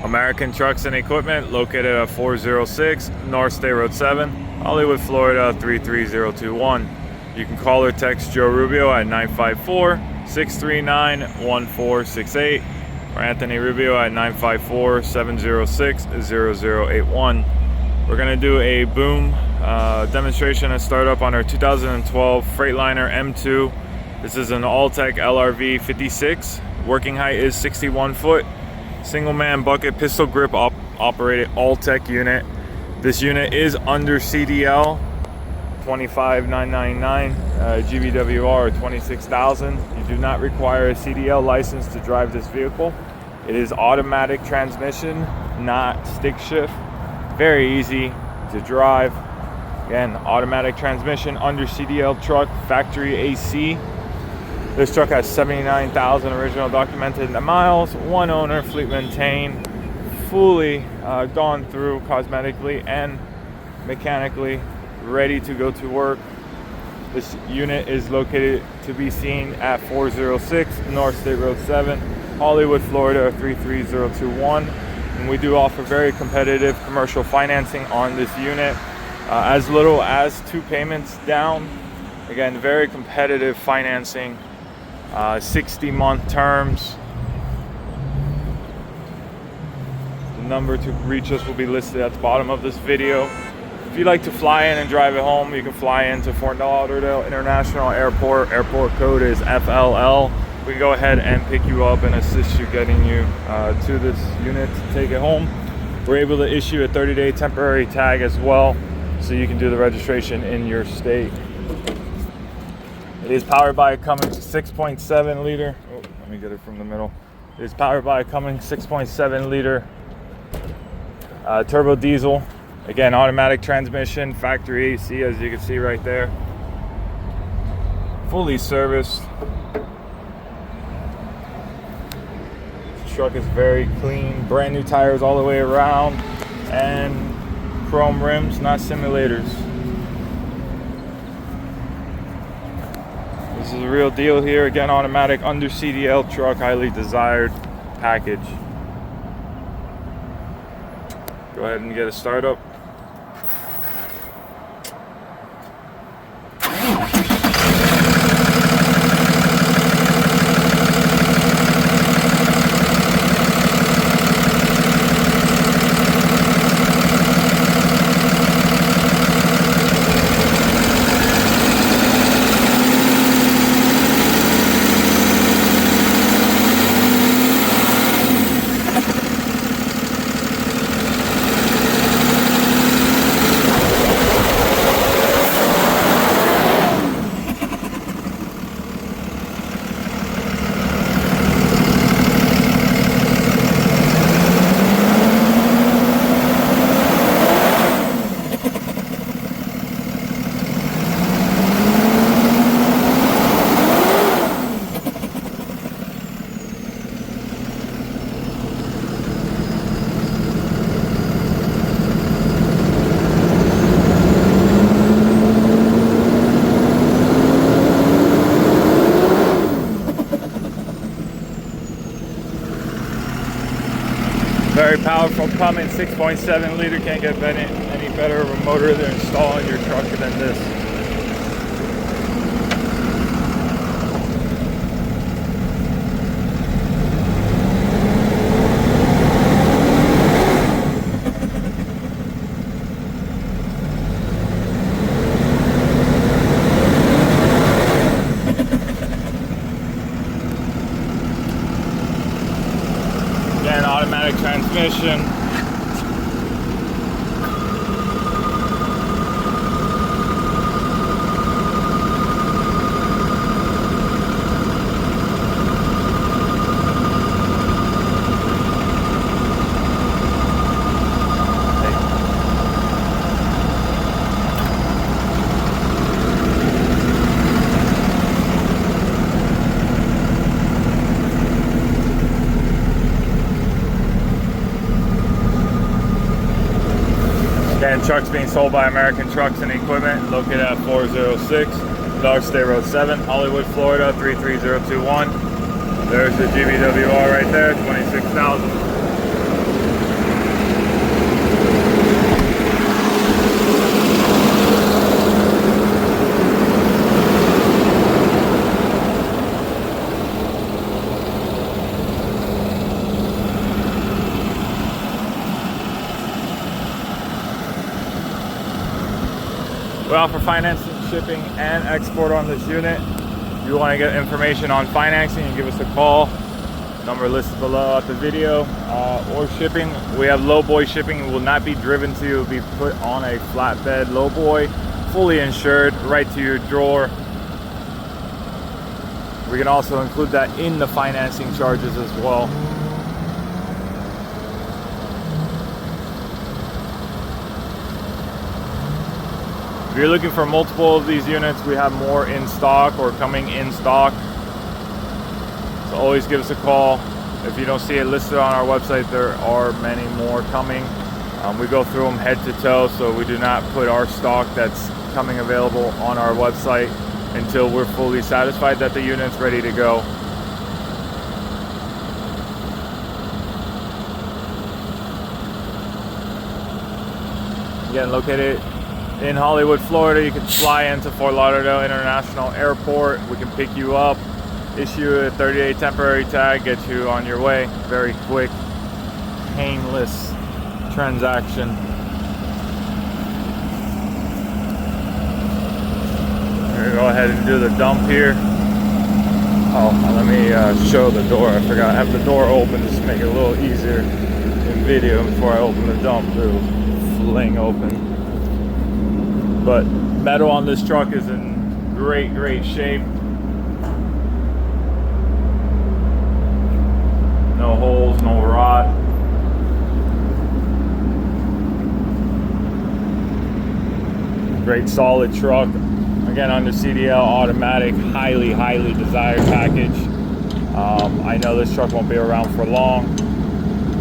American Trucks and Equipment, located at 406 North State Road 7, Hollywood, Florida 33021. You can call or text Joe Rubio at 954-639-1468 or Anthony Rubio at 954-706-0081. We're going to do a boom demonstration and startup on our 2012 Freightliner M2. This is an Altec Lrv56. Working height is 61 foot. Single man bucket pistol grip operated Altec unit. This unit is under Cdl 25999, GVWR 26,000. You do not require a Cdl license to drive this vehicle. It is automatic transmission, not stick shift. Very easy to drive. Again, automatic transmission, under Cdl truck, factory AC. This truck has 79,000 original documented miles, one owner, fleet maintained, fully gone through cosmetically and mechanically, ready to go to work. This unit is located to be seen at 406 North State Road 7, Hollywood, Florida 33021. And we do offer very competitive commercial financing on this unit, as little as 2 payments down. Again, very competitive financing, 60-month terms. The number to reach us will be listed at the bottom of this video. If you'd like to fly in and drive it home, you can fly into Fort Lauderdale International Airport. Airport code is FLL. We can go ahead and pick you up and assist you getting you to this unit to take it home. We're able to issue a 30-day temporary tag as well, so you can do the registration in your state. It is powered by a Cummins 6.7 liter. Oh, let me get it from the middle. It is powered by a Cummins 6.7 liter turbo diesel. Again, automatic transmission, factory AC, as you can see right there. Fully serviced. This truck is very clean. Brand new tires all the way around, and chrome rims, not simulators. This is a real deal here. Again, automatic, under CDL truck, highly desired package. Go ahead and get a startup. Very powerful Cummins 6.7 liter. Can't get any better of a motor to install in your truck than this. Again, automatic transmission. And trucks being sold by American Trucks and Equipment, located at 406 North State Road 7, Hollywood, Florida 33021. There's the GVWR right there, 26,000. We offer financing, shipping, and export on this unit. If you want to get information on financing, you give us a call. Number listed below at the video. Or shipping, we have lowboy shipping. It will not be driven to you. It will be put on a flatbed lowboy, fully insured, right to your door. We can also include that in the financing charges as well. If you're looking for multiple of these units, we have more in stock or coming in stock. So always give us a call. If you don't see it listed on our website, there are many more coming. We go through them head to toe, so we do not put our stock that's coming available on our website until we're fully satisfied that the unit's ready to go. Again, located in Hollywood, Florida. You can fly into Fort Lauderdale International Airport. We can pick you up, issue a 30-day temporary tag, get you on your way. Very quick, painless transaction. We're gonna go ahead and do the dump here. Oh, let me show the door. I forgot I have the door open just to make it a little easier in video before I open the dump. It'll fling open. But metal on this truck is in great shape. No holes, no rot. Great solid truck. Again, under CDL automatic, highly desired package. I know this truck won't be around for long.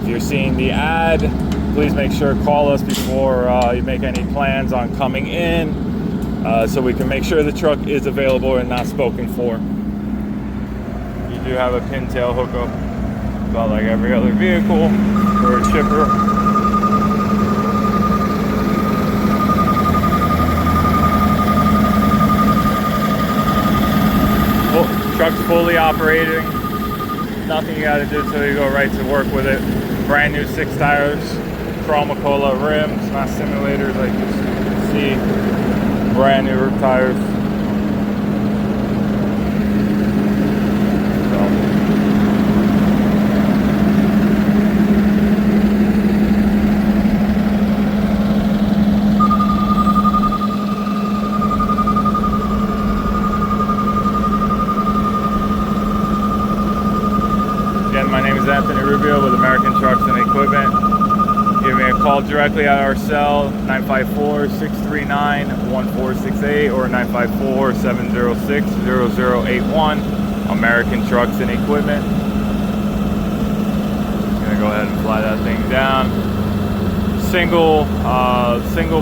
If you're seeing the ad, please make sure to call us before you make any plans on coming in, so we can make sure the truck is available and not spoken for. You do have a pintail hookup, about like every other vehicle for a chipper. Truck's fully operating. Nothing you got to do until you go right to work with it. Brand new 6 tires, Chromacola rims, not simulators like you can see. Brand new roof tires. Again, my name is Anthony Rubio with American Trucks and Equipment. Give me a call directly at our cell, 954-639-1468 or 954-706-0081. American Trucks and Equipment. Gonna go ahead and fly that thing down. Single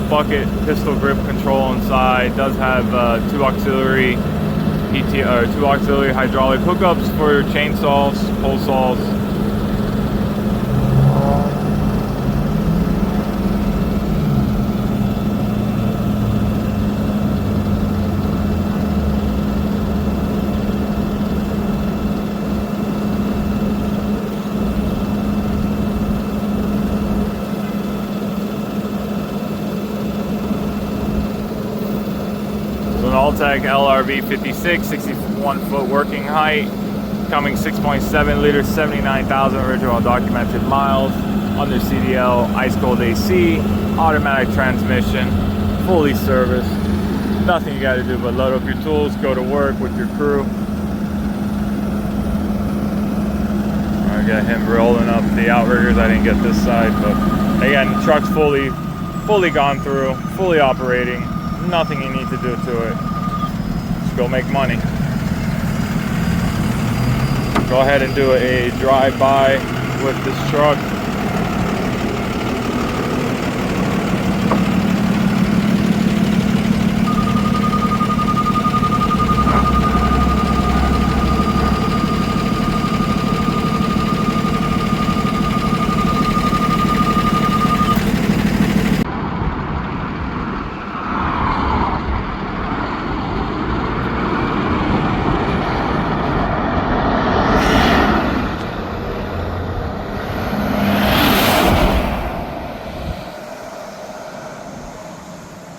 bucket pistol grip control inside. Does have two auxiliary hydraulic hookups for chainsaws, pole saws. Altec Lrv56 61Ft working height, Cummins 6.7 liters, 79,000 original documented miles, under CDL, ice cold AC, automatic transmission, fully serviced. Nothing you got to do but load up your tools, go to work with your crew. I got him rolling up the Outriggers. I didn't get this side, but again, the truck's fully gone through, fully operating. Nothing you need to do to it. Just go make money. Go ahead and do a drive-by with this truck.